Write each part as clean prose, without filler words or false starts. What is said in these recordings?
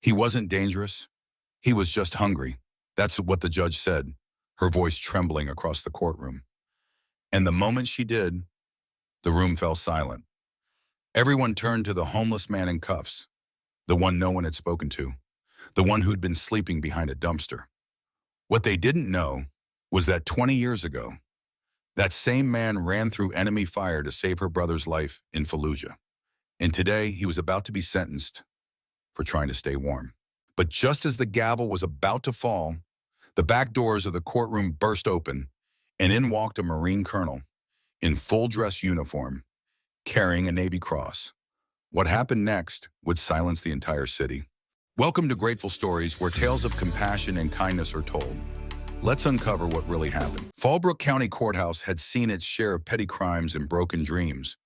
He wasn't dangerous. He was just hungry. That's what the judge said, her voice trembling across the courtroom. And the moment she did, the room fell silent. Everyone turned to the homeless man in cuffs, the one no one had spoken to, the one who'd been sleeping behind a dumpster. What they didn't know was that 20 years ago, that same man ran through enemy fire to save her brother's life in Fallujah. And today, he was about to be sentenced for trying to stay warm. But just as the gavel was about to fall, the back doors of the courtroom burst open, and in walked a Marine colonel in full dress uniform, carrying a Navy cross. What happened next would silence the entire city. Welcome to Grateful Stories, where tales of compassion and kindness are told. Let's uncover what really happened. Fallbrook County Courthouse had seen its share of petty crimes and broken dreams.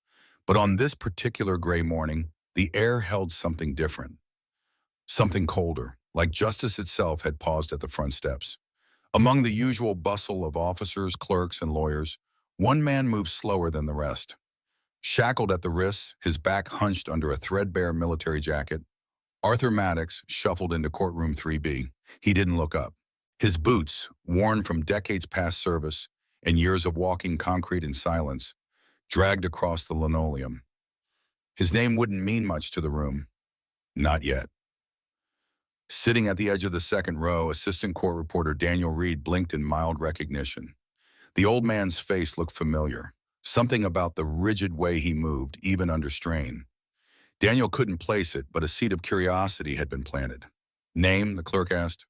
But on this particular gray morning, the air held something different. Something colder, like justice itself had paused at the front steps. Among the usual bustle of officers, clerks, and lawyers, one man moved slower than the rest. Shackled at the wrists, his back hunched under a threadbare military jacket, Arthur Maddox shuffled into courtroom 3B. He didn't look up. His boots, worn from decades past service and years of walking concrete in silence, dragged across the linoleum. His name wouldn't mean much to the room. Not yet. Sitting at the edge of the second row, assistant court reporter Daniel Reed blinked in mild recognition. The old man's face looked familiar. Something about the rigid way he moved, even under strain. Daniel couldn't place it, but a seed of curiosity had been planted. Name, the clerk asked.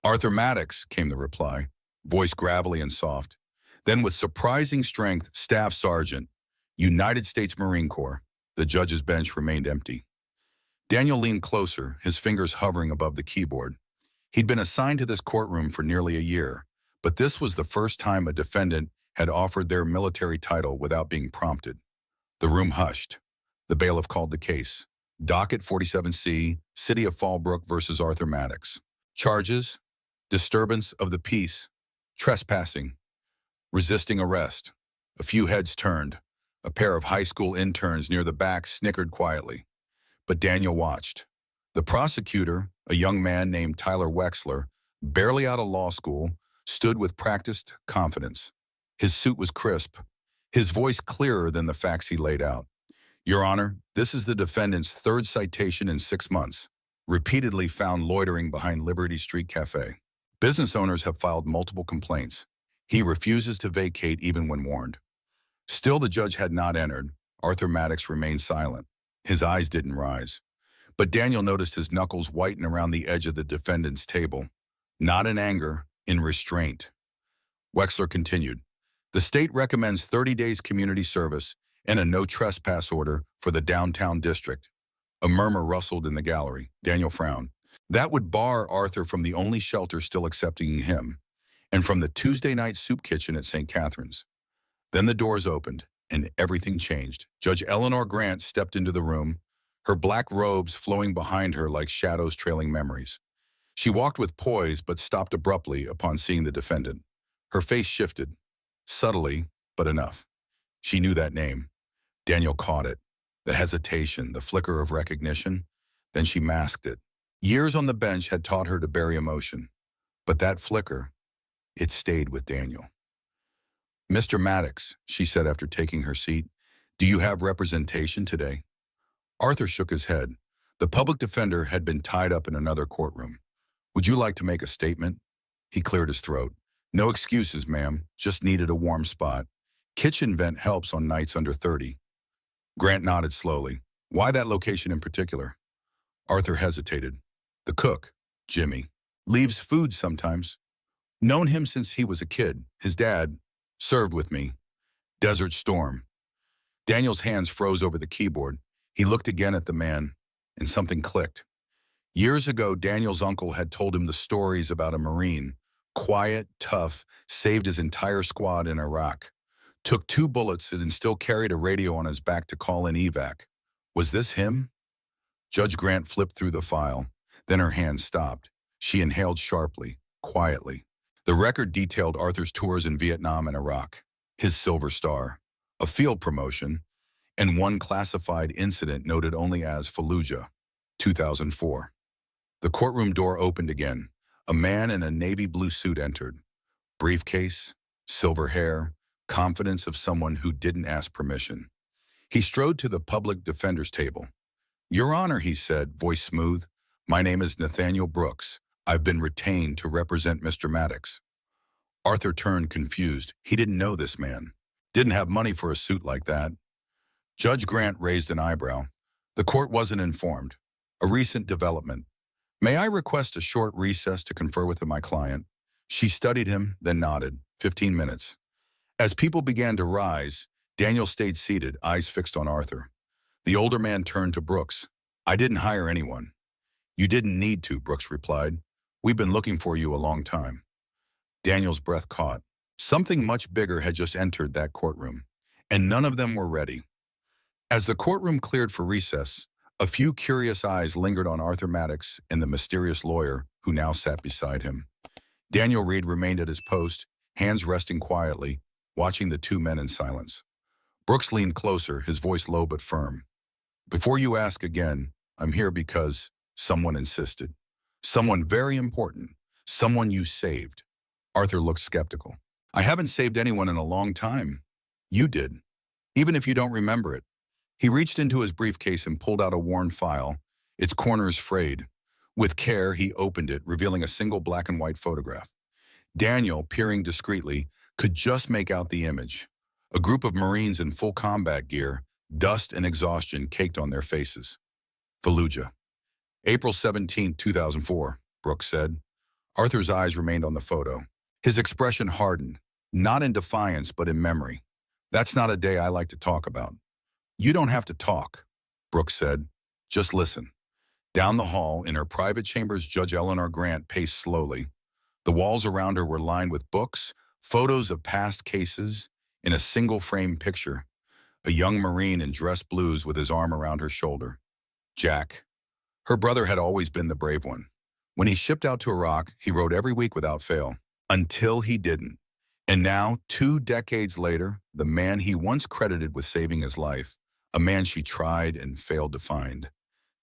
Arthur Maddox, came the reply, voice gravelly and soft. Then with surprising strength, Staff Sergeant, United States Marine Corps. The judge's bench remained empty. Daniel leaned closer, his fingers hovering above the keyboard. He'd been assigned to this courtroom for nearly a year, but this was the first time a defendant had offered their military title without being prompted. The room hushed. The bailiff called the case. Docket 47C, City of Fallbrook versus Arthur Maddox. Charges: disturbance of the peace, trespassing, resisting arrest. A few heads turned. A pair of high school interns near the back snickered quietly. But Daniel watched. The prosecutor, a young man named Tyler Wexler, barely out of law school, stood with practiced confidence. His suit was crisp, his voice clearer than the facts he laid out. Your Honor, this is the defendant's third citation in 6 months, repeatedly found loitering behind Liberty Street Cafe. Business owners have filed multiple complaints. He refuses to vacate even when warned. Still, the judge had not entered. Arthur Maddox remained silent. His eyes didn't rise. But Daniel noticed his knuckles whiten around the edge of the defendant's table. Not in anger, in restraint. Wexler continued. The state recommends 30 days community service and a no trespass order for the downtown district. A murmur rustled in the gallery. Daniel frowned. That would bar Arthur from the only shelter still accepting him, and from the Tuesday night soup kitchen at St. Catherine's. Then the doors opened, and everything changed. Judge Eleanor Grant stepped into the room, her black robes flowing behind her like shadows trailing memories. She walked with poise but stopped abruptly upon seeing the defendant. Her face shifted, subtly, but enough. She knew that name. Daniel caught it. The hesitation, the flicker of recognition. Then she masked it. Years on the bench had taught her to bury emotion. But that flicker, it stayed with Daniel. Mr. Maddox, she said after taking her seat, do you have representation today? Arthur shook his head. The public defender had been tied up in another courtroom. Would you like to make a statement? He cleared his throat. No excuses, ma'am. Just needed a warm spot. Kitchen vent helps on nights under 30. Grant nodded slowly. Why that location in particular? Arthur hesitated. The cook, Jimmy, leaves food sometimes. Known him since he was a kid. His dad served with me. Desert Storm. Daniel's hands froze over the keyboard. He looked again at the man, and something clicked. Years ago, Daniel's uncle had told him the stories about a Marine, quiet, tough, saved his entire squad in Iraq. Took 2 bullets and still carried a radio on his back to call in evac. Was this him? Judge Grant flipped through the file. Then her hand stopped. She inhaled sharply, quietly. The record detailed Arthur's tours in Vietnam and Iraq, his Silver Star, a field promotion, and one classified incident noted only as Fallujah, 2004. The courtroom door opened again. A man in a navy blue suit entered. Briefcase, silver hair, confidence of someone who didn't ask permission. He strode to the public defender's table. "Your Honor," he said, voice smooth, "my name is Nathaniel Brooks. I've been retained to represent Mr. Maddox." Arthur turned confused. He didn't know this man. Didn't have money for a suit like that. Judge Grant raised an eyebrow. The court wasn't informed. A recent development. "May I request a short recess to confer with my client?" She studied him, then nodded. 15 minutes. As people began to rise, Daniel stayed seated, eyes fixed on Arthur. The older man turned to Brooks. "I didn't hire anyone." "You didn't need to," Brooks replied. "We've been looking for you a long time." Daniel's breath caught. Something much bigger had just entered that courtroom, and none of them were ready. As the courtroom cleared for recess, a few curious eyes lingered on Arthur Maddox and the mysterious lawyer who now sat beside him. Daniel Reed remained at his post, hands resting quietly, watching the two men in silence. Brooks leaned closer, his voice low but firm. "Before you ask again, I'm here because someone insisted. Someone very important. Someone you saved." Arthur looked skeptical. "I haven't saved anyone in a long time." "You did, even if you don't remember it." He reached into his briefcase and pulled out a worn file, its corners frayed. With care, he opened it, revealing a single black and white photograph. Daniel, peering discreetly, could just make out the image. A group of Marines in full combat gear, dust and exhaustion caked on their faces. Fallujah. "April 17, 2004, Brooks said. Arthur's eyes remained on the photo. His expression hardened, not in defiance but in memory. "That's not a day I like to talk about." "You don't have to talk," Brooks said. "Just listen." Down the hall, in her private chambers, Judge Eleanor Grant paced slowly. The walls around her were lined with books, photos of past cases. In a single-frame picture, a young Marine in dress blues with his arm around her shoulder. Jack. Her brother had always been the brave one. When he shipped out to Iraq, he wrote every week without fail. Until he didn't. And now, 2 decades later, the man he once credited with saving his life, a man she tried and failed to find,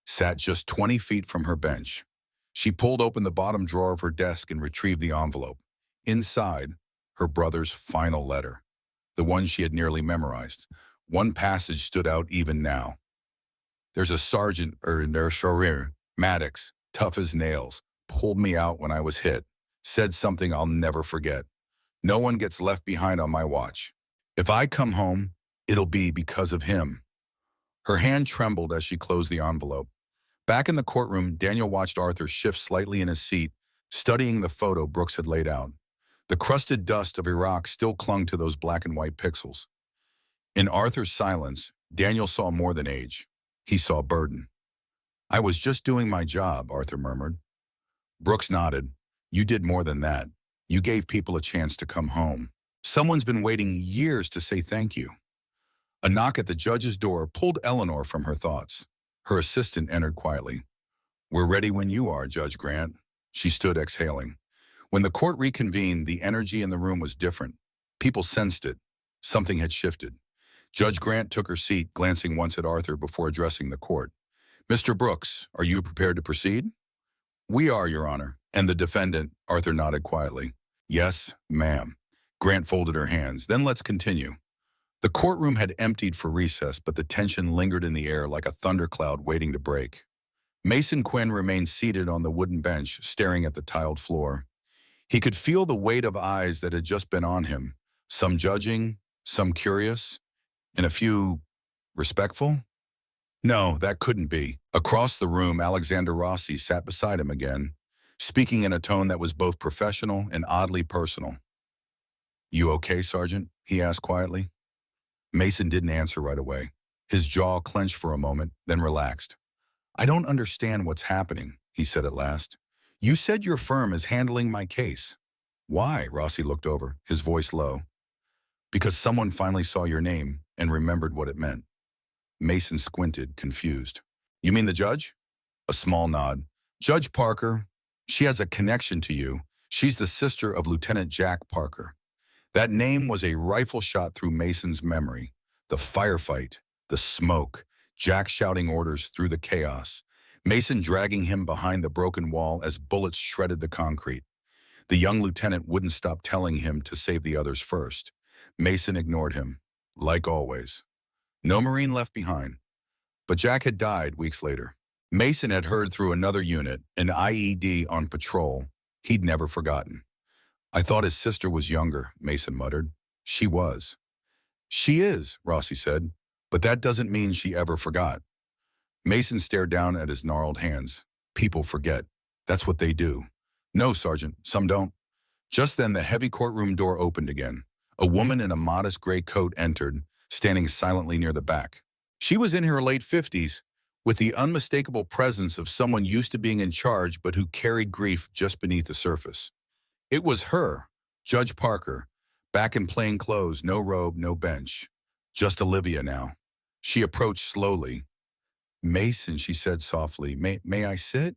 sat just 20 feet from her bench. She pulled open the bottom drawer of her desk and retrieved the envelope. Inside, her brother's final letter, the one she had nearly memorized. One passage stood out even now. "There's a sergeant in their Sharir, Maddox, tough as nails, pulled me out when I was hit, said something I'll never forget. No one gets left behind on my watch. If I come home, it'll be because of him." Her hand trembled as she closed the envelope. Back in the courtroom, Daniel watched Arthur shift slightly in his seat, studying the photo Brooks had laid out. The crusted dust of Iraq still clung to those black and white pixels. In Arthur's silence, Daniel saw more than age. He saw burden. "I was just doing my job," Arthur murmured. Brooks nodded. "You did more than that. You gave people a chance to come home. Someone's been waiting years to say thank you." A knock at the judge's door pulled Eleanor from her thoughts. Her assistant entered quietly. "We're ready when you are, Judge Grant." She stood exhaling. When the court reconvened, the energy in the room was different. People sensed it. Something had shifted. Judge Grant took her seat, glancing once at Arthur before addressing the court. "Mr. Brooks, are you prepared to proceed?" "We are, Your Honor." "And the defendant?" Arthur nodded quietly. "Yes, ma'am." Grant folded her hands. "Then let's continue." The courtroom had emptied for recess, but the tension lingered in the air like a thundercloud waiting to break. Mason Quinn remained seated on the wooden bench, staring at the tiled floor. He could feel the weight of eyes that had just been on him, some judging, some curious, and a few respectful. No, that couldn't be. Across the room, Alexander Rossi sat beside him again, speaking in a tone that was both professional and oddly personal. "You okay, Sergeant?" he asked quietly. Mason didn't answer right away. His jaw clenched for a moment, then relaxed. "I don't understand what's happening," he said at last. "You said your firm is handling my case." "Why?" Rossi looked over, his voice low. "Because someone finally saw your name and remembered what it meant." Mason squinted, confused. "You mean the judge?" A small nod. "Judge Parker, she has a connection to you. She's the sister of Lieutenant Jack Parker." That name was a rifle shot through Mason's memory. The firefight, the smoke, Jack shouting orders through the chaos. Mason dragging him behind the broken wall as bullets shredded the concrete. The young lieutenant wouldn't stop telling him to save the others first. Mason ignored him, like always. No Marine left behind. But Jack had died weeks later. Mason had heard through another unit, an IED on patrol. He'd never forgotten. I thought his sister was younger, Mason muttered. She was. She is, Rossi said, but that doesn't mean she ever forgot. Mason stared down at his gnarled hands. People forget. That's what they do. No, Sergeant, some don't. Just then the heavy courtroom door opened again. A woman in a modest gray coat entered, standing silently near the back. She was in her late 50s, with the unmistakable presence of someone used to being in charge but who carried grief just beneath the surface. It was her, Judge Parker, back in plain clothes, no robe, no bench. Just Olivia now. She approached slowly. Mason, she said softly, may I sit?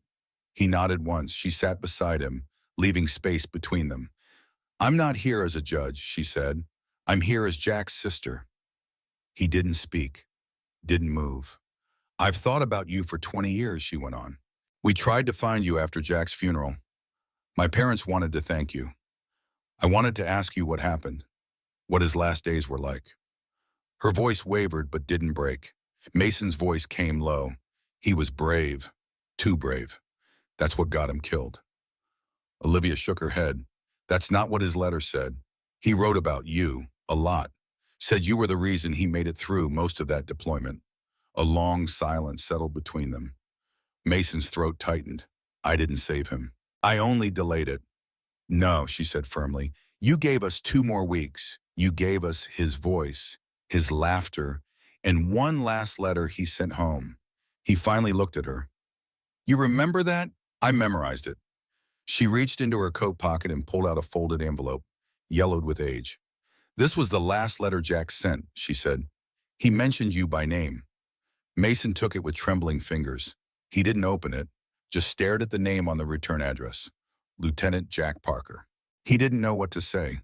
He nodded once. She sat beside him, leaving space between them. I'm not here as a judge, she said. I'm here as Jack's sister. He didn't speak, didn't move. I've thought about you for 20 years, she went on. We tried to find you after Jack's funeral. My parents wanted to thank you. I wanted to ask you what happened, what his last days were like. Her voice wavered but didn't break. Mason's voice came low. He was brave, too brave. That's what got him killed. Olivia shook her head. That's not what his letter said. He wrote about you, a lot. Said you were the reason he made it through most of that deployment. A long silence settled between them. Mason's throat tightened. I didn't save him. I only delayed it. No, she said firmly. You gave us 2 more weeks. You gave us his voice, his laughter, and one last letter he sent home. He finally looked at her. You remember that? I memorized it. She reached into her coat pocket and pulled out a folded envelope, yellowed with age. This was the last letter Jack sent, she said. He mentioned you by name. Mason took it with trembling fingers. He didn't open it, just stared at the name on the return address. Lieutenant Jack Parker. He didn't know what to say.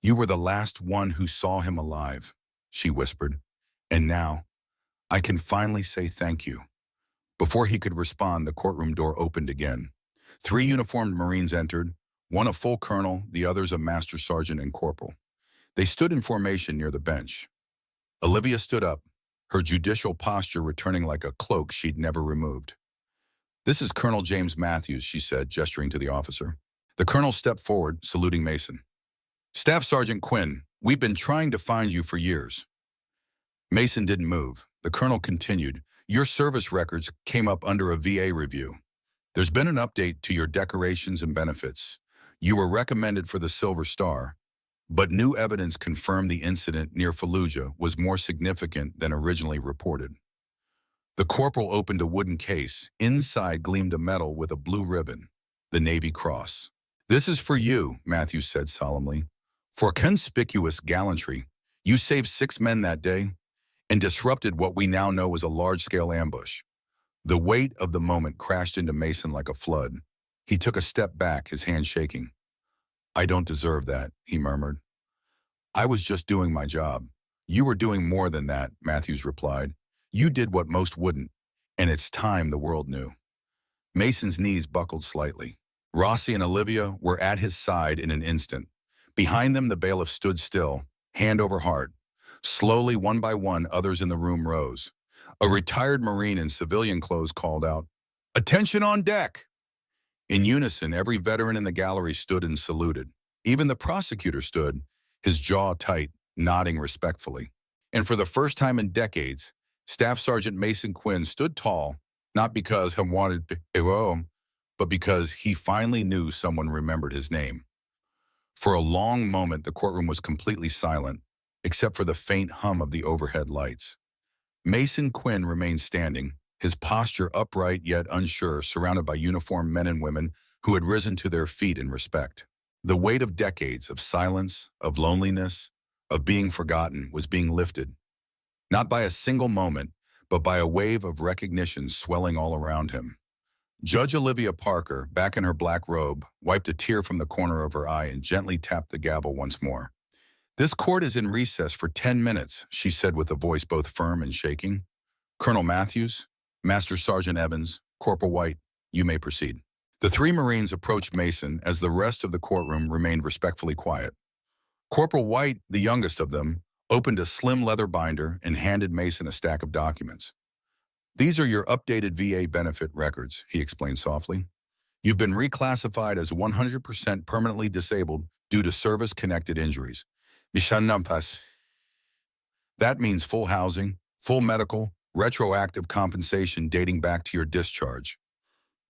You were the last one who saw him alive, she whispered. And now, I can finally say thank you. Before he could respond, the courtroom door opened again. 3 uniformed Marines entered, one a full colonel, the others a master sergeant and corporal. They stood in formation near the bench. Olivia stood up, her judicial posture returning like a cloak she'd never removed. This is Colonel James Matthews, she said, gesturing to the officer. The colonel stepped forward, saluting Mason. Staff Sergeant Quinn, we've been trying to find you for years. Mason didn't move. The colonel continued. Your service records came up under a VA review. There's been an update to your decorations and benefits. You were recommended for the Silver Star, but new evidence confirmed the incident near Fallujah was more significant than originally reported. The corporal opened a wooden case. Inside gleamed a medal with a blue ribbon, the Navy Cross. This is for you, Matthews said solemnly. For conspicuous gallantry, you saved 6 men that day and disrupted what we now know was a large-scale ambush. The weight of the moment crashed into Mason like a flood. He took a step back, his hand shaking. I don't deserve that, he murmured. I was just doing my job. You were doing more than that, Matthews replied. You did what most wouldn't, and it's time the world knew. Mason's knees buckled slightly. Rossi and Olivia were at his side in an instant. Behind them, the bailiff stood still, hand over heart. Slowly, one by one, others in the room rose. A retired Marine in civilian clothes called out, "Attention on deck!" In unison, every veteran in the gallery stood and saluted. Even the prosecutor stood, his jaw tight, nodding respectfully. And for the first time in decades, Staff Sergeant Mason Quinn stood tall, not because he wanted to hero, but because he finally knew someone remembered his name. For a long moment, the courtroom was completely silent, except for the faint hum of the overhead lights. Mason Quinn remained standing, his posture upright yet unsure, surrounded by uniformed men and women who had risen to their feet in respect. The weight of decades of silence, of loneliness, of being forgotten was being lifted, not by a single moment, but by a wave of recognition swelling all around him. Judge Olivia Parker, back in her black robe, wiped a tear from the corner of her eye and gently tapped the gavel once more. This court is in recess for 10 minutes, she said with a voice both firm and shaking. Colonel Matthews, Master Sergeant Evans, Corporal White, you may proceed. The three Marines approached Mason as the rest of the courtroom remained respectfully quiet. Corporal White, the youngest of them, opened a slim leather binder and handed Mason a stack of documents. These are your updated VA benefit records, he explained softly. You've been reclassified as 100% permanently disabled due to service-connected injuries. That means full housing, full medical, retroactive compensation dating back to your discharge,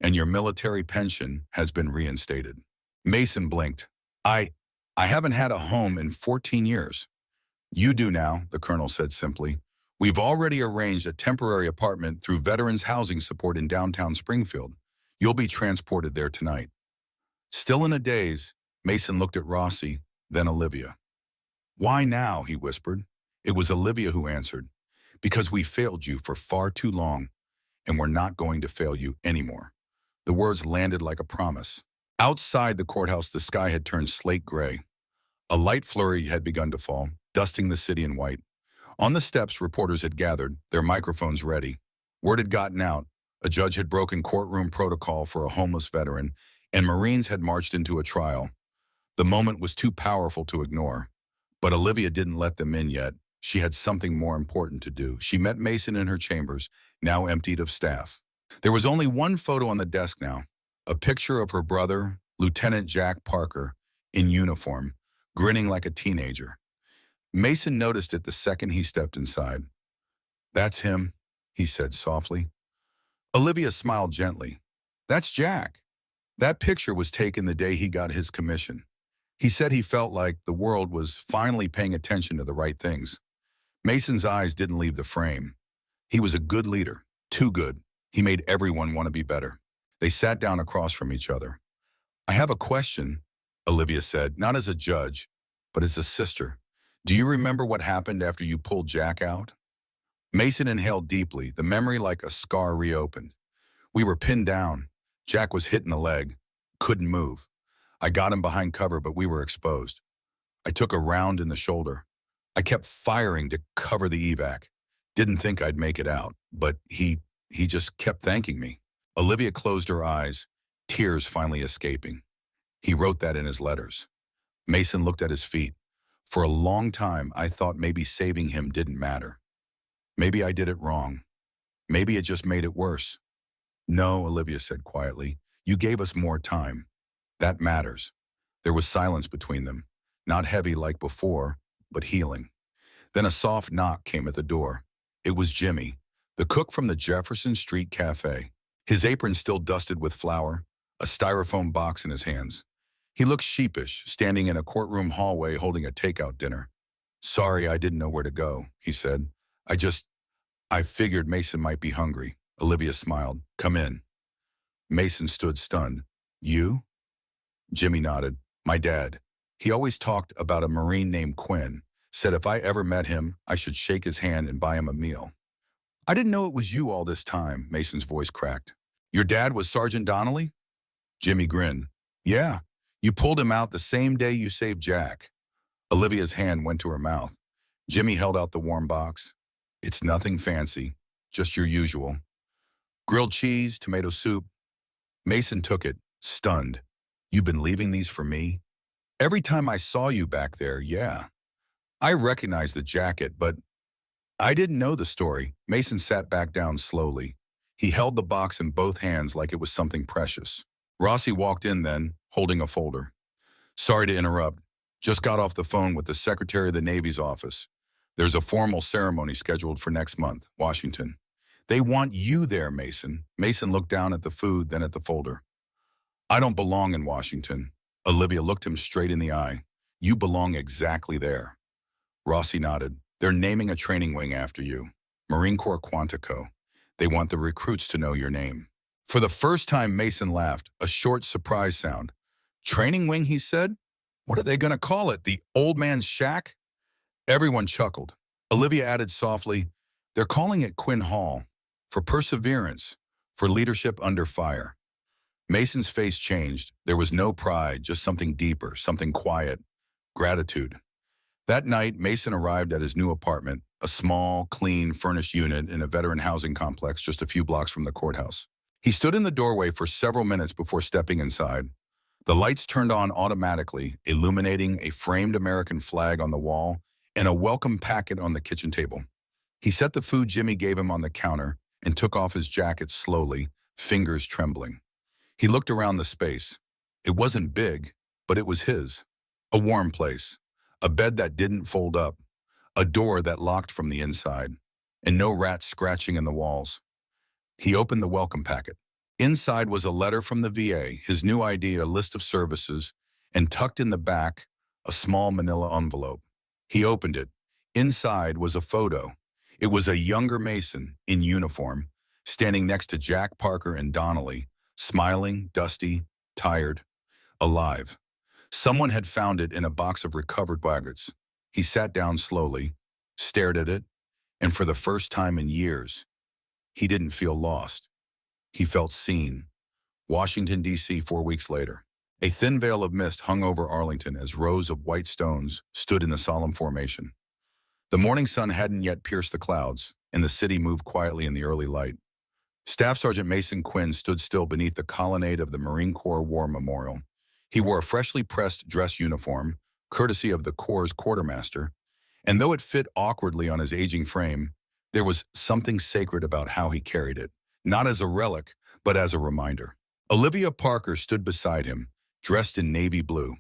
and your military pension has been reinstated. Mason blinked. I haven't had a home in 14 years. You do now, the colonel said simply. We've already arranged a temporary apartment through Veterans Housing Support in downtown Springfield. You'll be transported there tonight. Still in a daze, Mason looked at Rossi, then Olivia. Why now, he whispered. It was Olivia who answered. Because we failed you for far too long, and we're not going to fail you anymore. The words landed like a promise. Outside the courthouse, the sky had turned slate gray. A light flurry had begun to fall, dusting the city in white. On the steps, reporters had gathered, their microphones ready. Word had gotten out. A judge had broken courtroom protocol for a homeless veteran, and Marines had marched into a trial. The moment was too powerful to ignore. But Olivia didn't let them in yet. She had something more important to do. She met Mason in her chambers, now emptied of staff. There was only one photo on the desk now, a picture of her brother, Lieutenant Jack Parker, in uniform, grinning like a teenager. Mason noticed it the second he stepped inside. That's him, he said softly. Olivia smiled gently. That's Jack. That picture was taken the day he got his commission. He said he felt like the world was finally paying attention to the right things. Mason's eyes didn't leave the frame. He was a good leader, too good. He made everyone want to be better. They sat down across from each other. I have a question, Olivia said, not as a judge, but as a sister. Do you remember what happened after you pulled Jack out? Mason inhaled deeply, the memory like a scar reopened. We were pinned down. Jack was hit in the leg, couldn't move. I got him behind cover, but we were exposed. I took a round in the shoulder. I kept firing to cover the evac. Didn't think I'd make it out, but he just kept thanking me. Olivia closed her eyes, tears finally escaping. He wrote that in his letters. Mason looked at his feet. For a long time, I thought maybe saving him didn't matter. Maybe I did it wrong. Maybe it just made it worse. No, Olivia said quietly. You gave us more time. That matters. There was silence between them, not heavy like before, but healing. Then a soft knock came at the door. It was Jimmy, the cook from the Jefferson Street Cafe. His apron still dusted with flour, a styrofoam box in his hands. He looked sheepish, standing in a courtroom hallway holding a takeout dinner. Sorry, I didn't know where to go, he said. I figured Mason might be hungry. Olivia smiled. Come in. Mason stood stunned. You? Jimmy nodded. My dad. He always talked about a Marine named Quinn. Said if I ever met him, I should shake his hand and buy him a meal. I didn't know it was you all this time, Mason's voice cracked. Your dad was Sergeant Donnelly? Jimmy grinned. Yeah, you pulled him out the same day you saved Jack. Olivia's hand went to her mouth. Jimmy held out the warm box. It's nothing fancy, just your usual. Grilled cheese, tomato soup. Mason took it, stunned. You've been leaving these for me? Every time I saw you back there, yeah. I recognized the jacket, but I didn't know the story. Mason sat back down slowly. He held the box in both hands like it was something precious. Rossi walked in then, holding a folder. Sorry to interrupt. Just got off the phone with the Secretary of the Navy's office. There's a formal ceremony scheduled for next month, Washington. They want you there, Mason. Mason looked down at the food, then at the folder. I don't belong in Washington. Olivia looked him straight in the eye. You belong exactly there. Rossi nodded. They're naming a training wing after you. Marine Corps Quantico. They want the recruits to know your name. For the first time, Mason laughed, a short surprise sound. Training wing, he said? What are they going to call it? The old man's shack? Everyone chuckled. Olivia added softly, they're calling it Quinn Hall. For perseverance, for leadership under fire. Mason's face changed. There was no pride, just something deeper, something quiet. Gratitude. That night, Mason arrived at his new apartment, a small, clean, furnished unit in a veteran housing complex just a few blocks from the courthouse. He stood in the doorway for several minutes before stepping inside. The lights turned on automatically, illuminating a framed American flag on the wall and a welcome packet on the kitchen table. He set the food Jimmy gave him on the counter and took off his jacket slowly, fingers trembling. He looked around the space. It wasn't big, but it was his. A warm place, a bed that didn't fold up, a door that locked from the inside, and no rats scratching in the walls. He opened the welcome packet. Inside was a letter from the VA, his new ID, a list of services, and tucked in the back, a small manila envelope. He opened it. Inside was a photo. It was a younger Mason, in uniform, standing next to Jack Parker and Donnelly, smiling, dusty, tired, alive. Someone had found it in a box of recovered wagons. He sat down slowly, stared at it, and for the first time in years, he didn't feel lost. He felt seen. Washington, D.C., 4 weeks later. A thin veil of mist hung over Arlington as rows of white stones stood in the solemn formation. The morning sun hadn't yet pierced the clouds, and the city moved quietly in the early light. Staff Sergeant Mason Quinn stood still beneath the colonnade of the Marine Corps War Memorial. He wore a freshly pressed dress uniform, courtesy of the Corps' quartermaster, and though it fit awkwardly on his aging frame, there was something sacred about how he carried it, not as a relic, but as a reminder. Olivia Parker stood beside him, dressed in navy blue.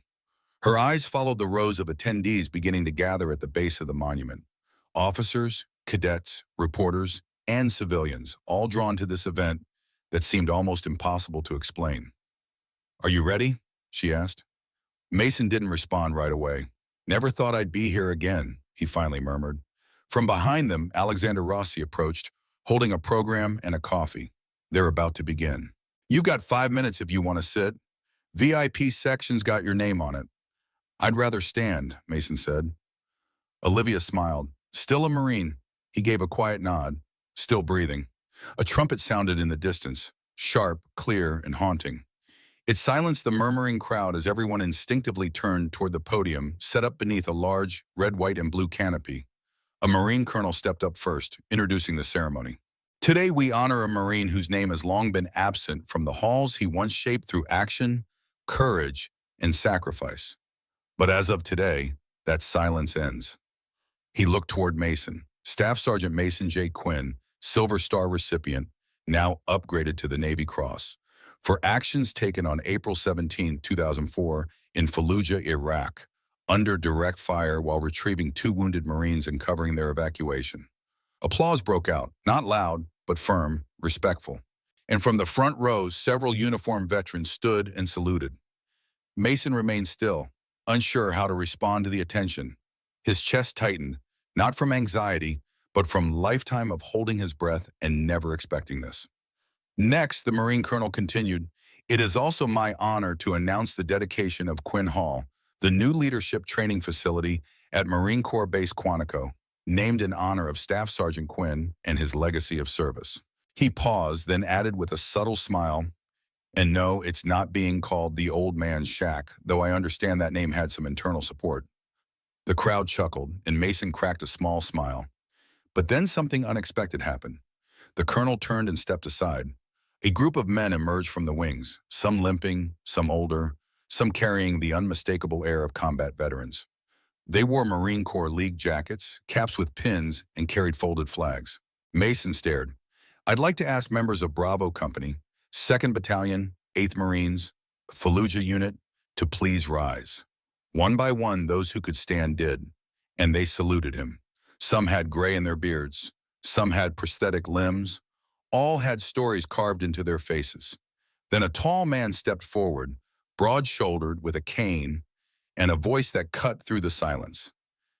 Her eyes followed the rows of attendees beginning to gather at the base of the monument. Officers, cadets, reporters, and civilians, all drawn to this event that seemed almost impossible to explain. "Are you ready?" she asked. Mason didn't respond right away. "Never thought I'd be here again," he finally murmured. From behind them, Alexander Rossi approached, holding a program and a coffee. "They're about to begin. You've got 5 minutes if you want to sit. VIP section's got your name on it." "I'd rather stand," Mason said. Olivia smiled. "Still a Marine." He gave a quiet nod, still breathing. A trumpet sounded in the distance, sharp, clear, and haunting. It silenced the murmuring crowd as everyone instinctively turned toward the podium set up beneath a large red, white, and blue canopy. A Marine colonel stepped up first, introducing the ceremony. "Today we honor a Marine whose name has long been absent from the halls he once shaped through action, courage, and sacrifice. But as of today, that silence ends." He looked toward Mason. Staff Sergeant Mason J. Quinn, Silver Star recipient, now upgraded to the Navy Cross, for actions taken on April 17, 2004 in Fallujah, Iraq, under direct fire while retrieving 2 wounded Marines and covering their evacuation. Applause broke out, not loud, but firm, respectful. And from the front rows, several uniformed veterans stood and saluted. Mason remained still, unsure how to respond to the attention. His chest tightened, not from anxiety, but from lifetime of holding his breath and never expecting this. Next, the Marine Colonel continued, "It is also my honor to announce the dedication of Quinn Hall, the new leadership training facility at Marine Corps Base Quantico, named in honor of Staff Sergeant Quinn and his legacy of service." He paused, then added with a subtle smile, "And no, it's not being called the Old Man's Shack, though I understand that name had some internal support." The crowd chuckled, and Mason cracked a small smile. But then something unexpected happened. The colonel turned and stepped aside. A group of men emerged from the wings, some limping, some older, some carrying the unmistakable air of combat veterans. They wore Marine Corps League jackets, caps with pins, and carried folded flags. Mason stared. "I'd like to ask members of Bravo Company, 2nd Battalion, 8th Marines, Fallujah Unit, to please rise." One by one, those who could stand did, and they saluted him. Some had gray in their beards. Some had prosthetic limbs. All had stories carved into their faces. Then a tall man stepped forward, broad-shouldered, with a cane, and a voice that cut through the silence.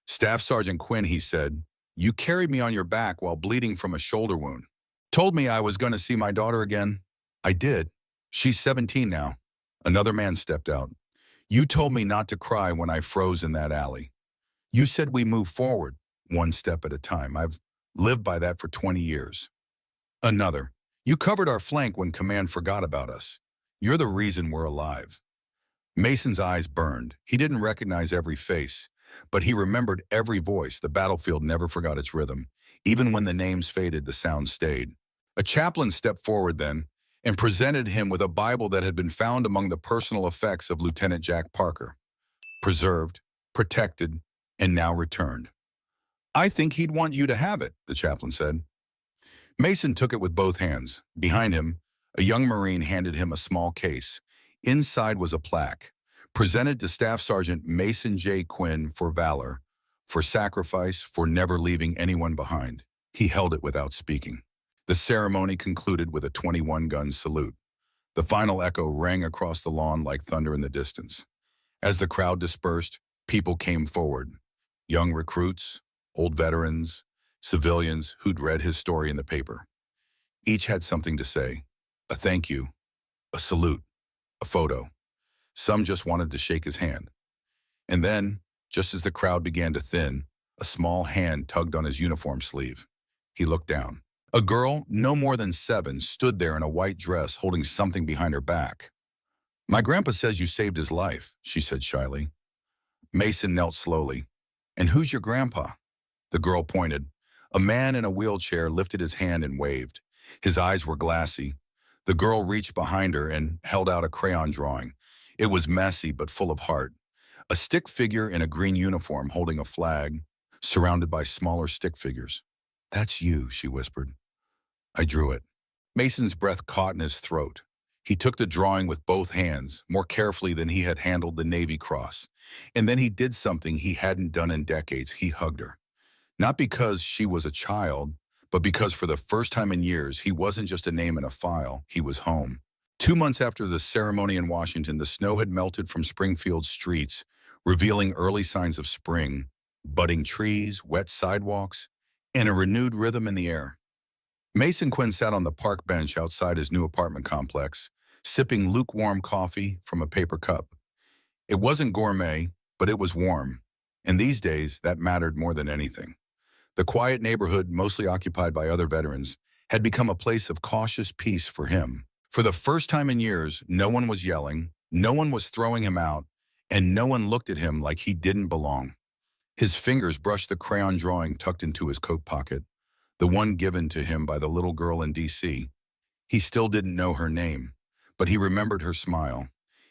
"Staff Sergeant Quinn," he said, "you carried me on your back while bleeding from a shoulder wound. Told me I was going to see my daughter again. I did. She's 17 now." Another man stepped out. "You told me not to cry when I froze in that alley. You said we move forward, one step at a time. I've lived by that for 20 years. Another. "You covered our flank when command forgot about us. You're the reason we're alive." Mason's eyes burned. He didn't recognize every face, but he remembered every voice. The battlefield never forgot its rhythm. Even when the names faded, the sound stayed. A chaplain stepped forward then, and presented him with a Bible that had been found among the personal effects of Lieutenant Jack Parker, preserved, protected, and now returned. "I think he'd want you to have it," the chaplain said. Mason took it with both hands. Behind him, a young Marine handed him a small case. Inside was a plaque, presented to Staff Sergeant Mason J. Quinn for valor, for sacrifice, for never leaving anyone behind. He held it without speaking. The ceremony concluded with a 21-gun salute. The final echo rang across the lawn like thunder in the distance. As the crowd dispersed, people came forward. Young recruits, old veterans, civilians who'd read his story in the paper. Each had something to say: a thank you, a salute, a photo. Some just wanted to shake his hand. And then, just as the crowd began to thin, a small hand tugged on his uniform sleeve. He looked down. A girl, no more than 7, stood there in a white dress holding something behind her back. "My grandpa says you saved his life," she said shyly. Mason knelt slowly. "And who's your grandpa?" The girl pointed. A man in a wheelchair lifted his hand and waved. His eyes were glassy. The girl reached behind her and held out a crayon drawing. It was messy but full of heart. A stick figure in a green uniform holding a flag, surrounded by smaller stick figures. "That's you," she whispered. I drew it. Mason's breath caught in his throat. He took the drawing with both hands, more carefully than he had handled the Navy Cross. And then he did something he hadn't done in decades. He hugged her. Not because she was a child, but because for the first time in years, he wasn't just a name in a file, he was home. 2 months after the ceremony in Washington, the snow had melted from Springfield's streets, revealing early signs of spring, budding trees, wet sidewalks, and a renewed rhythm in the air. Mason Quinn sat on the park bench outside his new apartment complex, sipping lukewarm coffee from a paper cup. It wasn't gourmet, but it was warm, and these days that mattered more than anything. The quiet neighborhood, mostly occupied by other veterans, had become a place of cautious peace for him. For the first time in years, no one was yelling, no one was throwing him out, and no one looked at him like he didn't belong. His fingers brushed the crayon drawing tucked into his coat pocket, the one given to him by the little girl in D.C. He still didn't know her name, but he remembered her smile.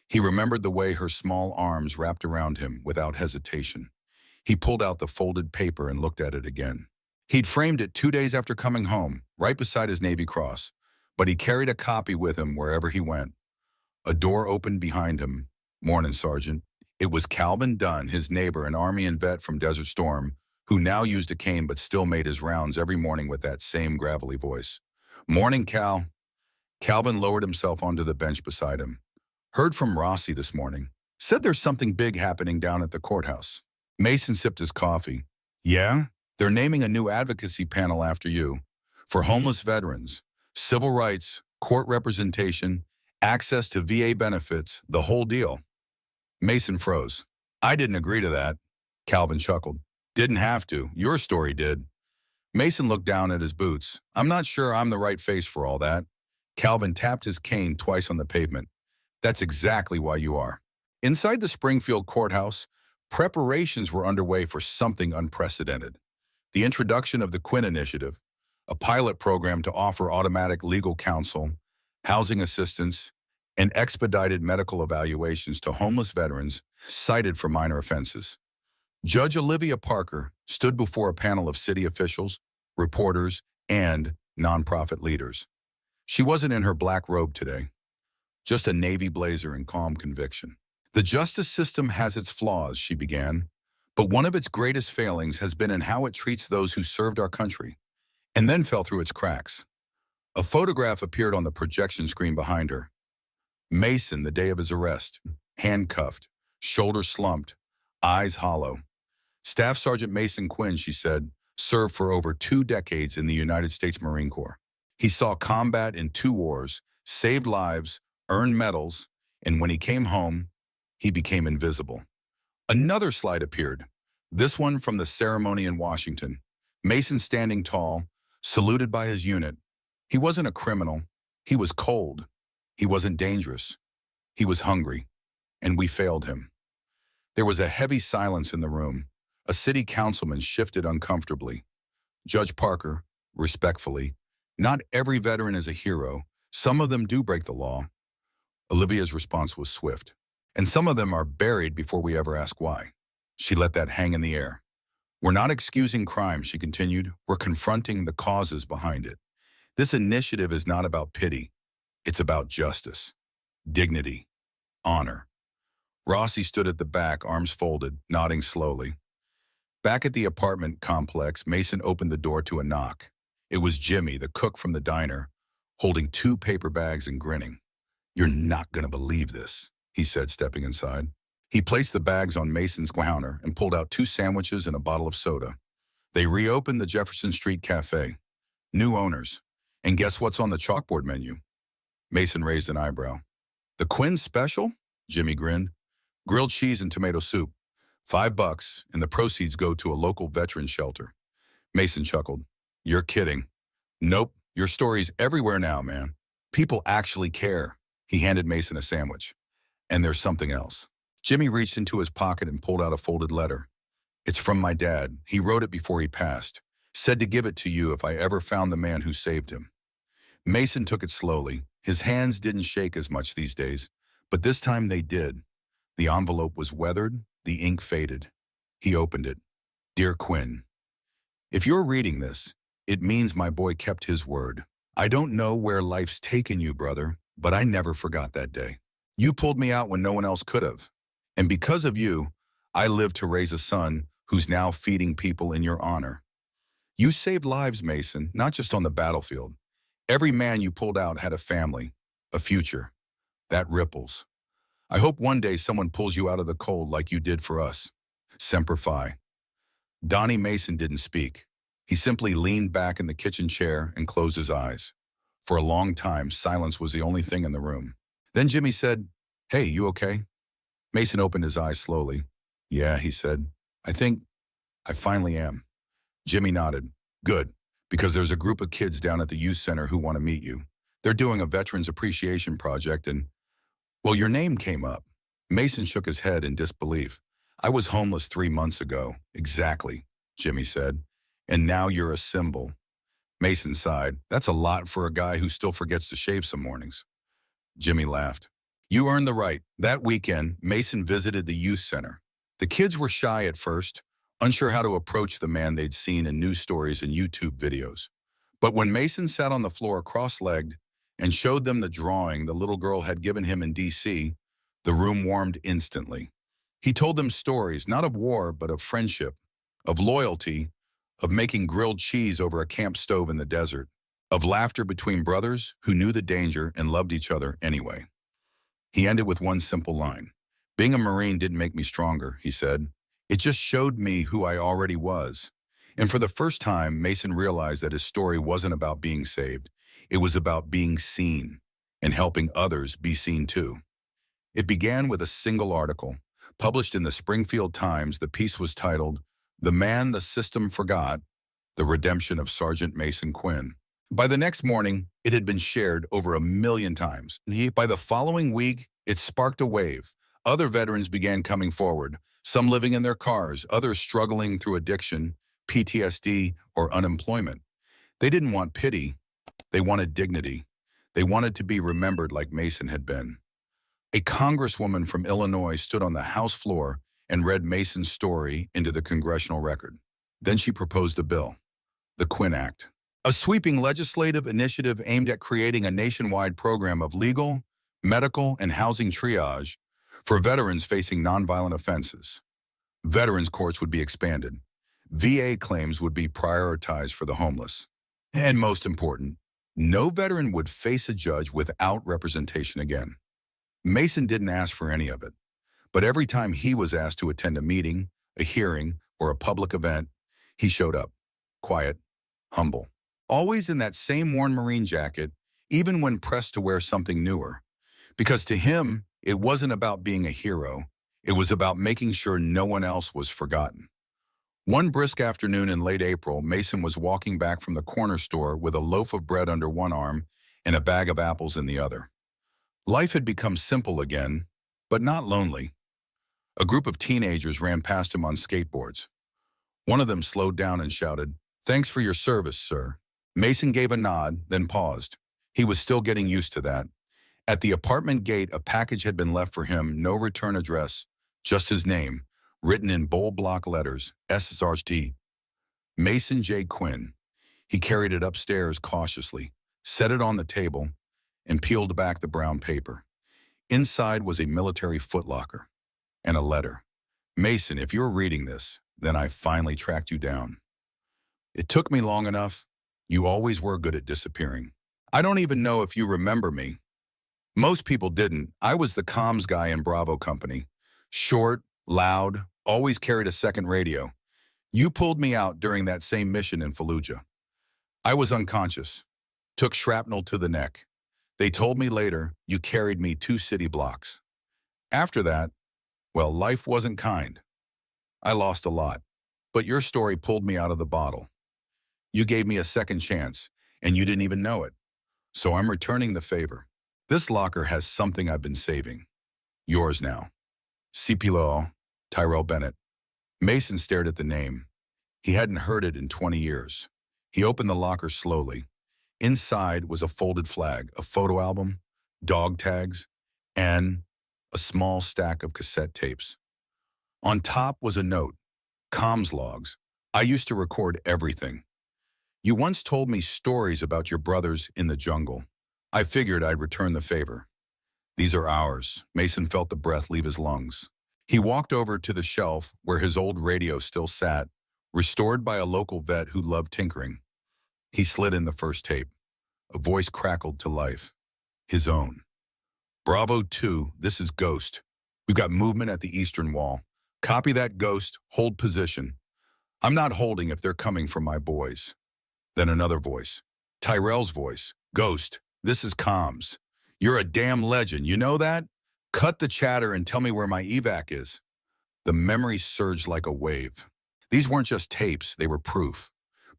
He remembered the way her small arms wrapped around him without hesitation. He pulled out the folded paper and looked at it again. He'd framed it 2 days after coming home, right beside his Navy Cross, but he carried a copy with him wherever he went. A door opened behind him. "Morning, Sergeant." It was Calvin Dunn, his neighbor, an Army and vet from Desert Storm, who now used a cane but still made his rounds every morning with that same gravelly voice. "Morning, Cal." Calvin lowered himself onto the bench beside him. "Heard from Rossi this morning. Said there's something big happening down at the courthouse." Mason sipped his coffee. "Yeah? They're naming a new advocacy panel after you. For homeless veterans, civil rights, court representation, access to VA benefits, the whole deal." Mason froze. "I didn't agree to that." Calvin chuckled. "Didn't have to. Your story did." Mason looked down at his boots. "I'm not sure I'm the right face for all that." Calvin tapped his cane twice on the pavement. "That's exactly why you are." Inside the Springfield courthouse, preparations were underway for something unprecedented. The introduction of the Quinn Initiative, a pilot program to offer automatic legal counsel, housing assistance, and expedited medical evaluations to homeless veterans cited for minor offenses. Judge Olivia Parker stood before a panel of city officials, reporters, and nonprofit leaders. She wasn't in her black robe today, just a navy blazer and calm conviction. "The justice system has its flaws," she began, "but one of its greatest failings has been in how it treats those who served our country," and then fell through its cracks. A photograph appeared on the projection screen behind her. Mason, the day of his arrest, handcuffed, shoulders slumped, eyes hollow. "Staff Sergeant Mason Quinn," she said, "served for over 2 decades in the United States Marine Corps. He saw combat in 2 wars, saved lives, earned medals, and when he came home, he became invisible." Another slide appeared, this one from the ceremony in Washington. Mason standing tall, saluted by his unit. He wasn't a criminal. He was cold. He wasn't dangerous. He was hungry, and we failed him. There was a heavy silence in the room. A city councilman shifted uncomfortably. Judge Parker, respectfully, "Not every veteran is a hero. Some of them do break the law. Olivia's response was swift. And some of them are buried before we ever ask why. She let that hang in the air. We're not excusing crime, she continued. We're confronting the causes behind it. This initiative is not about pity. It's about justice, dignity, honor. Rossi stood at the back, arms folded, nodding slowly. Back at the apartment complex, Mason opened the door to a knock. It was Jimmy, the cook from the diner, holding 2 paper bags and grinning. "You're not going to believe this," he said, stepping inside. He placed the bags on Mason's counter and pulled out 2 sandwiches and a bottle of soda. They reopened the Jefferson Street Cafe. New owners. And guess what's on the chalkboard menu? Mason raised an eyebrow. "The Quinn special?" Jimmy grinned. "Grilled cheese and tomato soup. $5, and the proceeds go to a local veteran shelter." Mason chuckled. "You're kidding." "Nope, your story's everywhere now, man. People actually care." He handed Mason a sandwich. "And there's something else." Jimmy reached into his pocket and pulled out a folded letter. "It's from my dad. He wrote it before he passed. Said to give it to you if I ever found the man who saved him." Mason took it slowly. His hands didn't shake as much these days, but this time they did. The envelope was weathered, the ink faded. He opened it. "Dear Quinn, if you're reading this, it means my boy kept his word. I don't know where life's taken you, brother, but I never forgot that day. You pulled me out when no one else could have. And because of you, I lived to raise a son who's now feeding people in your honor. You saved lives, Mason, not just on the battlefield. Every man you pulled out had a family, a future. That ripples. I hope one day someone pulls you out of the cold like you did for us. Semper Fi." Donnie Mason didn't speak. He simply leaned back in the kitchen chair and closed his eyes. For a long time, silence was the only thing in the room. Then Jimmy said, "Hey, you okay?" Mason opened his eyes slowly. "Yeah," he said. I think I finally am." Jimmy nodded. "Good, because there's a group of kids down at the youth center who want to meet you. They're doing a Veterans Appreciation Project and, well, your name came up." Mason shook his head in disbelief. "I was homeless 3 months ago." "Exactly," Jimmy said. "And now you're a symbol." Mason sighed. "That's a lot for a guy who still forgets to shave some mornings." Jimmy laughed. "You earned the right." That weekend, Mason visited the youth center. The kids were shy at first, unsure how to approach the man they'd seen in news stories and YouTube videos. But when Mason sat on the floor cross-legged and showed them the drawing the little girl had given him in D.C., the room warmed instantly. He told them stories, not of war, but of friendship, of loyalty, of making grilled cheese over a camp stove in the desert, of laughter between brothers who knew the danger and loved each other anyway. He ended with one simple line. "Being a Marine didn't make me stronger," he said. "It just showed me who I already was." And for the first time, Mason realized that his story wasn't about being saved. It was about being seen and helping others be seen too. It began with a single article. Published in the Springfield Times, the piece was titled, "The Man the System Forgot, The Redemption of Sergeant Mason Quinn." By the next morning, it had been shared over 1 million times. By the following week, it sparked a wave. Other veterans began coming forward, some living in their cars, others struggling through addiction, PTSD, or unemployment. They didn't want pity. They wanted dignity. They wanted to be remembered like Mason had been. A congresswoman from Illinois stood on the House floor and read Mason's story into the congressional record. Then she proposed a bill, the Quinn Act, a sweeping legislative initiative aimed at creating a nationwide program of legal, medical, and housing triage for veterans facing nonviolent offenses. Veterans courts would be expanded. VA claims would be prioritized for the homeless. And most important, no veteran would face a judge without representation again. Mason didn't ask for any of it, but every time he was asked to attend a meeting, a hearing, or a public event, he showed up, quiet, humble, always in that same worn Marine jacket, even when pressed to wear something newer. Because to him, it wasn't about being a hero, it was about making sure no one else was forgotten. One brisk afternoon in late April, Mason was walking back from the corner store with a loaf of bread under one arm and a bag of apples in the other. Life had become simple again, but not lonely. A group of teenagers ran past him on skateboards. One of them slowed down and shouted, "Thanks for your service, sir." Mason gave a nod, then paused. He was still getting used to that. At the apartment gate, a package had been left for him, no return address, just his name, written in bold block letters, SRT, Mason J. Quinn. He carried it upstairs cautiously, set it on the table, and peeled back the brown paper. Inside was a military footlocker and a letter. Mason, if you're reading this, then I finally tracked you down. It took me long enough. You always were good at disappearing. I don't even know if you remember me. Most people didn't. I was the comms guy in Bravo Company. Short, loud, always carried a second radio. You pulled me out during that same mission in Fallujah. I was unconscious, took shrapnel to the neck. They told me later you carried me 2 city blocks. After that, well, life wasn't kind. I lost a lot. But your story pulled me out of the bottle. You gave me a second chance, and you didn't even know it. So I'm returning the favor. This locker has something I've been saving. Yours now. CPLO, Tyrell Bennett. Mason stared at the name. He hadn't heard it in 20 years. He opened the locker slowly. Inside was a folded flag, a photo album, dog tags, and a small stack of cassette tapes. On top was a note, comms logs. I used to record everything. You once told me stories about your brothers in the jungle. I figured I'd return the favor. These are ours. Mason felt the breath leave his lungs. He walked over to the shelf where his old radio still sat, restored by a local vet who loved tinkering. He slid in the first tape. A voice crackled to life. His own. Bravo 2, this is Ghost. We've got movement at the eastern wall. Copy that, Ghost. Hold position. I'm not holding if they're coming from my boys. Then another voice. Tyrell's voice. Ghost, this is comms. You're a damn legend, you know that? Cut the chatter and tell me where my evac is. The memory surged like a wave. These weren't just tapes, they were proof.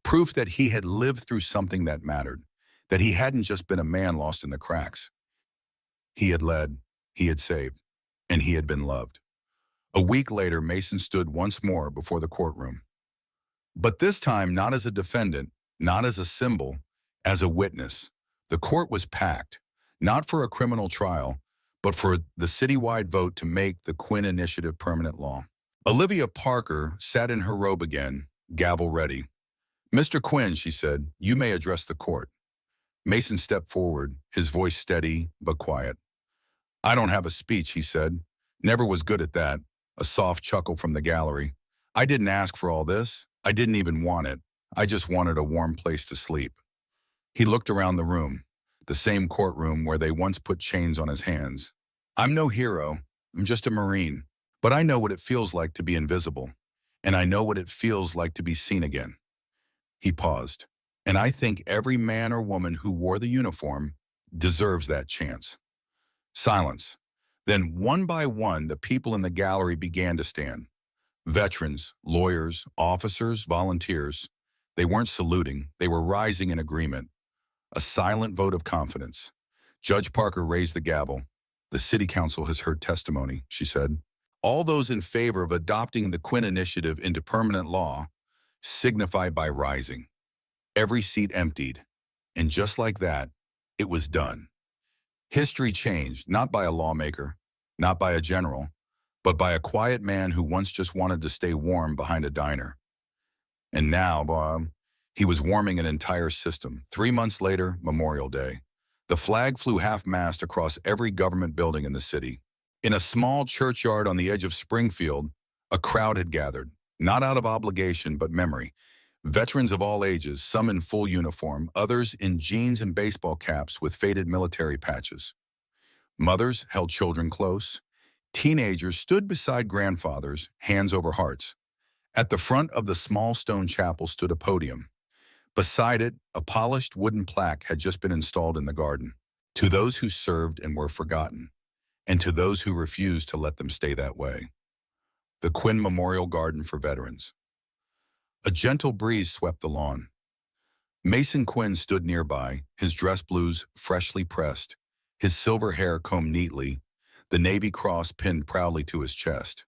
Proof that he had lived through something that mattered, that he hadn't just been a man lost in the cracks. He had led, he had saved, and he had been loved. A week later, Mason stood once more before the courtroom. But this time not as a defendant, not as a symbol, as a witness. The court was packed, not for a criminal trial, but for the citywide vote to make the Quinn Initiative permanent law. Olivia Parker sat in her robe again, gavel ready. Mr. Quinn, she said, you may address the court. Mason stepped forward, his voice steady but quiet. I don't have a speech, he said. Never was good at that. A soft chuckle from the gallery. I didn't ask for all this. I didn't even want it. I just wanted a warm place to sleep. He looked around the room, the same courtroom where they once put chains on his hands. I'm no hero. I'm just a Marine. But I know what it feels like to be invisible. And I know what it feels like to be seen again. He paused. And I think every man or woman who wore the uniform deserves that chance. Silence. Then one by one, the people in the gallery began to stand. Veterans, lawyers, officers, volunteers. They weren't saluting. They were rising in agreement. A silent vote of confidence. Judge Parker raised the gavel. The city council has heard testimony, she said. All those in favor of adopting the Quinn Initiative into permanent law signify by rising. Every seat emptied. And just like that, it was done. History changed, not by a lawmaker, not by a general, but by a quiet man who once just wanted to stay warm behind a diner. And now, Bob, he was warming an entire system. 3 months later, Memorial Day. The flag flew half-mast across every government building in the city. In a small churchyard on the edge of Springfield, a crowd had gathered, not out of obligation but memory. Veterans of all ages, some in full uniform, others in jeans and baseball caps with faded military patches. Mothers held children close. Teenagers stood beside grandfathers, hands over hearts. At the front of the small stone chapel stood a podium. Beside it, a polished wooden plaque had just been installed in the garden. To those who served and were forgotten, and to those who refused to let them stay that way. The Quinn Memorial Garden for Veterans. A gentle breeze swept the lawn. Mason Quinn stood nearby, his dress blues freshly pressed, his silver hair combed neatly, the Navy cross pinned proudly to his chest.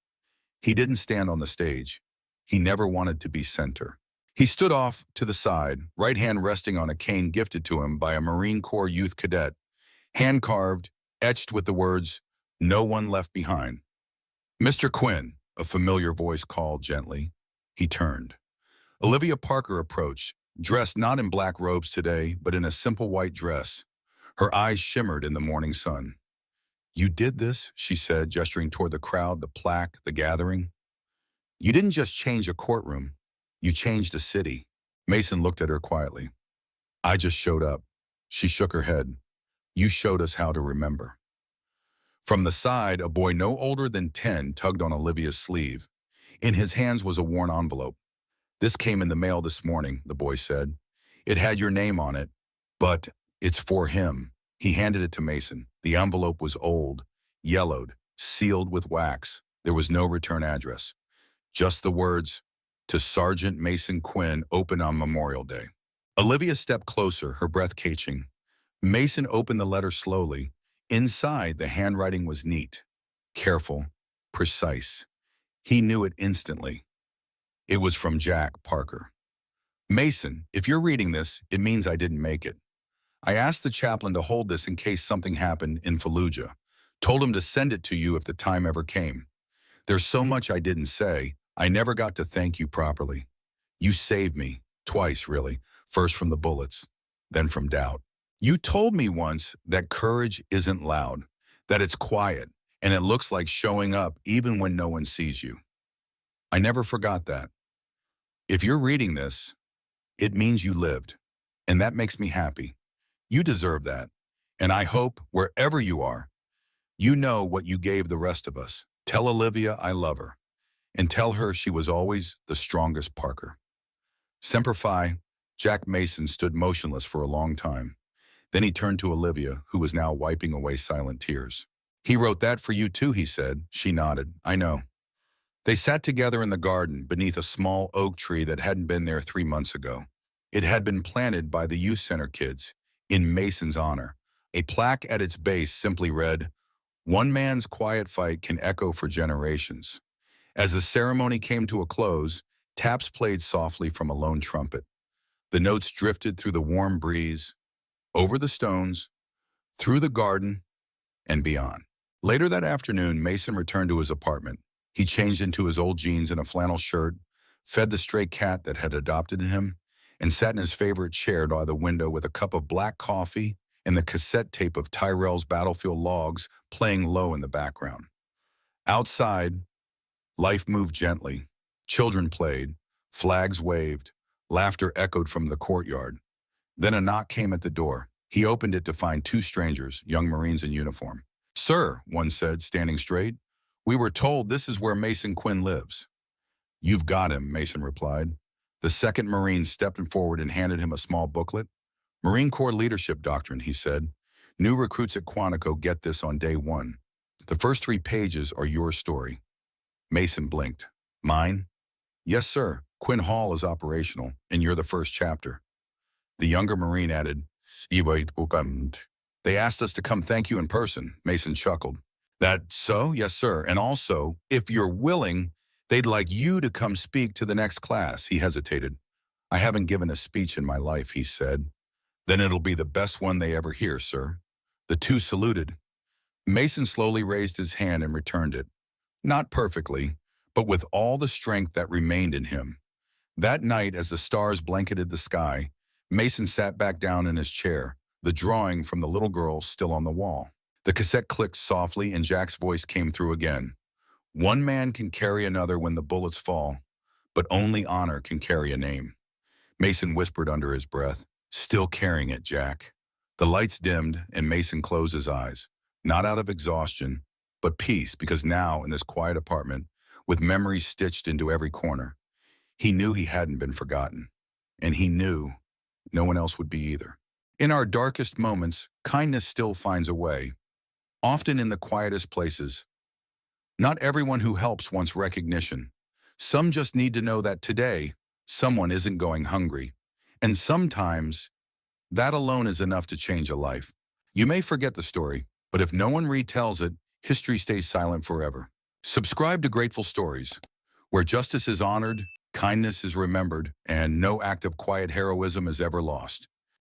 He didn't stand on the stage. He never wanted to be center. He stood off to the side, right hand resting on a cane gifted to him by a Marine Corps youth cadet, hand-carved, etched with the words, "No one left behind." "Mr. Quinn," a familiar voice called gently. He turned. Olivia Parker approached, dressed not in black robes today, but in a simple white dress. Her eyes shimmered in the morning sun. "You did this," she said, gesturing toward the crowd, the plaque, the gathering. "You didn't just change a courtroom. You changed a city." Mason looked at her quietly. "I just showed up." She shook her head. "You showed us how to remember." From the side, a boy no older than 10 tugged on Olivia's sleeve. In his hands was a worn envelope. "This came in the mail this morning," the boy said. "It had your name on it, but it's for him." He handed it to Mason. The envelope was old, yellowed, sealed with wax. There was no return address. Just the words, "To Sergeant Mason Quinn, open on Memorial Day." Olivia stepped closer, her breath catching. Mason opened the letter slowly. Inside, the handwriting was neat, careful, precise. He knew it instantly. It was from Jack Parker. "Mason, if you're reading this, it means I didn't make it. I asked the chaplain to hold this in case something happened in Fallujah. Told him to send it to you if the time ever came. There's so much I didn't say. I never got to thank you properly. You saved me, twice really, first from the bullets, then from doubt. You told me once that courage isn't loud, that it's quiet, and it looks like showing up even when no one sees you. I never forgot that. If you're reading this, it means you lived, and that makes me happy. You deserve that, and I hope, wherever you are, you know what you gave the rest of us. Tell Olivia I love her, and tell her she was always the strongest Parker." Semper Fi, Jack Mason stood motionless for a long time. Then he turned to Olivia, who was now wiping away silent tears. "He wrote that for you too," he said. She nodded. "I know." They sat together in the garden beneath a small oak tree that hadn't been there 3 months ago. It had been planted by the youth center kids in Mason's honor. A plaque at its base simply read, "One man's quiet fight can echo for generations." As the ceremony came to a close, taps played softly from a lone trumpet. The notes drifted through the warm breeze, over the stones, through the garden, and beyond. Later that afternoon, Mason returned to his apartment. He changed into his old jeans and a flannel shirt, fed the stray cat that had adopted him, and sat in his favorite chair by the window with a cup of black coffee and the cassette tape of Tyrell's Battlefield Logs playing low in the background. Outside, life moved gently. Children played, flags waved, laughter echoed from the courtyard. Then a knock came at the door. He opened it to find two strangers, young Marines in uniform. "Sir," one said, standing straight, "we were told this is where Mason Quinn lives." "You've got him," Mason replied. The second Marine stepped forward and handed him a small booklet. "Marine Corps Leadership Doctrine," he said. "New recruits at Quantico get this on day one. The first 3 pages are your story." Mason blinked. "Mine?" "Yes, sir. Quinn Hall is operational, and you're the first chapter." The younger Marine added, "They asked us to come thank you in person." Mason chuckled. "That so? Yes, sir. And also, if you're willing, they'd like you to come speak to the next class." He hesitated. "I haven't given a speech in my life," he said. "Then it'll be the best one they ever hear, sir." The two saluted. Mason slowly raised his hand and returned it. Not perfectly, but with all the strength that remained in him. That night, as the stars blanketed the sky, Mason sat back down in his chair, the drawing from the little girl still on the wall. The cassette clicked softly and Jack's voice came through again. "One man can carry another when the bullets fall, but only honor can carry a name." Mason whispered under his breath, "Still carrying it, Jack." The lights dimmed and Mason closed his eyes, not out of exhaustion, but peace, because now in this quiet apartment, with memories stitched into every corner, he knew he hadn't been forgotten, and he knew no one else would be either. In our darkest moments, kindness still finds a way, often in the quietest places. Not everyone who helps wants recognition. Some just need to know that today, someone isn't going hungry. And sometimes, that alone is enough to change a life. You may forget the story, but if no one retells it, history stays silent forever. Subscribe to Grateful Stories, where justice is honored Kindness is remembered, and no act of quiet heroism is ever lost.